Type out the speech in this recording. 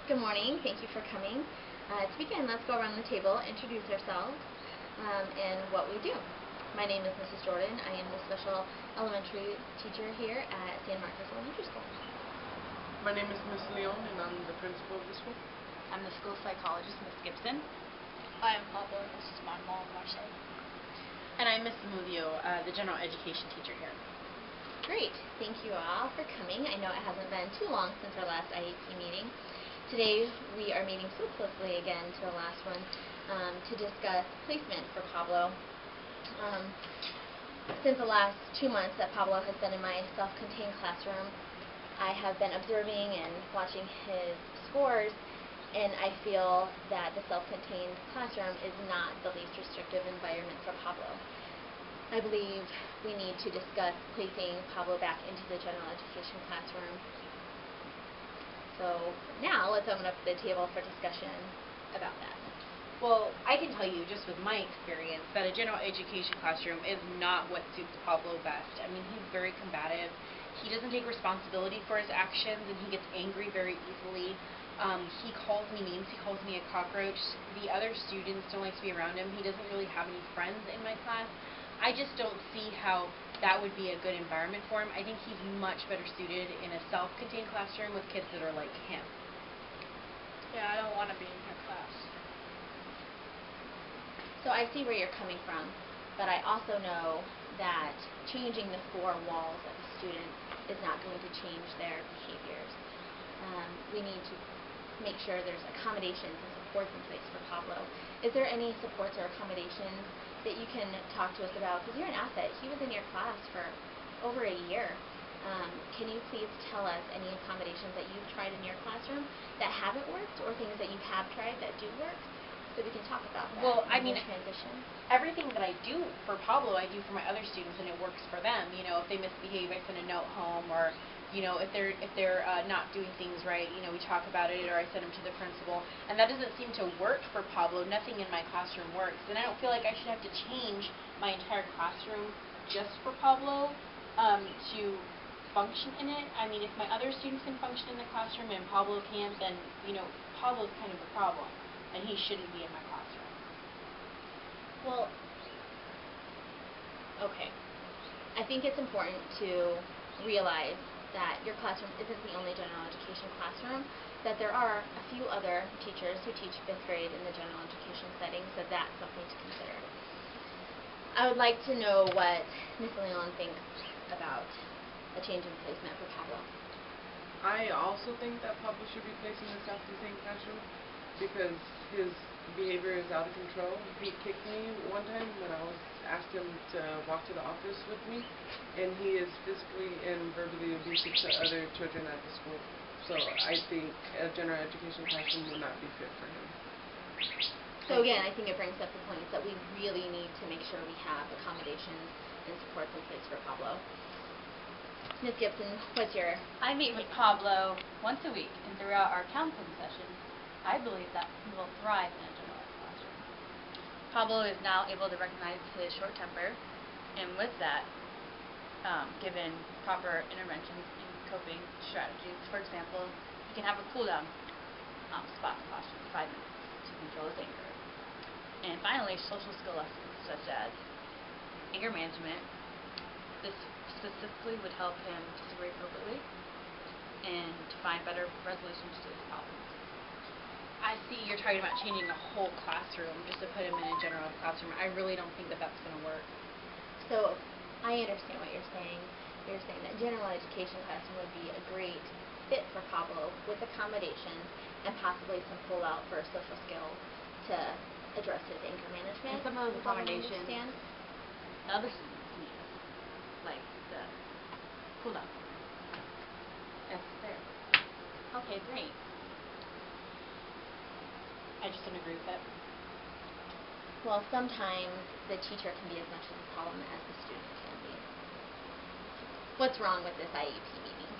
Good morning. Thank you for coming. To begin, let's go around the table, introduce ourselves, and what we do. My name is Mrs. Jordan. I am the special elementary teacher here at San Marcos Elementary School. My name is Miss Leon, and I'm the principal of the school. I'm the school psychologist, Miss Gibson. I am Pablo, and this is my mom, Marcel. And I'm Miss Zamudio, the general education teacher here. Great. Thank you all for coming. I know it hasn't been too long since our last IEP meeting. Today we are meeting so closely again to the last one to discuss placement for Pablo. Since the last 2 months that Pablo has been in my self-contained classroom, I have been observing and watching his scores, and I feel that the self-contained classroom is not the least restrictive environment for Pablo. I believe we need to discuss placing Pablo back into the general education classroom. So now let's open up the table for discussion about that. Well, I can tell you just with my experience that a general education classroom is not what suits Pablo best. I mean, he's very combative. He doesn't take responsibility for his actions, and he gets angry very easily. He calls me names. He calls me a cockroach. The other students don't like to be around him. He doesn't really have any friends in my class. I just don't see how that would be a good environment for him. I think he's much better suited in a self-contained classroom with kids that are like him. Yeah, I don't want to be in your class. So I see where you're coming from, but I also know that changing the four walls of a student is not going to change their behaviors. We need to make sure there's accommodations and supports in place for Pablo. Is there any supports or accommodations that you can talk to us about? Because you're an asset. He was in your class for over a year. Can you please tell us any accommodations that you've tried in your classroom that haven't worked, or things that you have tried that do work, so we can talk about that? Well, I mean, transition. Everything that I do for Pablo, I do for my other students, and it works for them. You know, if they misbehave, I send a note home, or you know, if they're not doing things right, you know, we talk about it, or I send them to the principal. And that doesn't seem to work for Pablo. Nothing in my classroom works, and I don't feel like I should have to change my entire classroom just for Pablo to function in it. I mean, if my other students can function in the classroom and Pablo can't, then you know, Pablo's kind of the problem, and he shouldn't be in my classroom. Well, okay. I think it's important to realize that your classroom isn't the only general education classroom, that there are a few other teachers who teach 5th grade in the general education setting, so that's something to consider. I would like to know what Ms. Leon thinks about a change in placement for Pablo. I also think that Pablo should be placed in the self-contained classroom because his behavior is out of control. He kicked me one time when I asked him to walk to the office with me, and he is physically and verbally abusive to other children at the school. So I think a general education classroom will not be fit for him. So again, I think it brings up the point that we really need to make sure we have accommodations and supports in place for Pablo. Ms. Gibson, what's your... I meet with Pablo once a week, and throughout our counseling sessions, I believe that he will thrive in a general ed classroom. Pablo is now able to recognize his short temper, and with that, given proper interventions and coping strategies, for example, he can have a cool-down spot in the classroom for 5 minutes to control his anger. And finally, social skill lessons such as anger management. This specifically would help him disagree appropriately and to find better resolutions to his problems. I see you're talking about changing the whole classroom just to put him in a general ed classroom. I really don't think that that's going to work. So, I understand what you're saying. You're saying that general education classroom would be a great fit for Pablo with accommodations and possibly some pull-out for social skills to address his anger management. And some of those accommodations The other students need, like the cool-down. That's fair. Okay, great. I just don't agree with it. Well, sometimes the teacher can be as much of a problem as the student can be. What's wrong with this IEP meeting?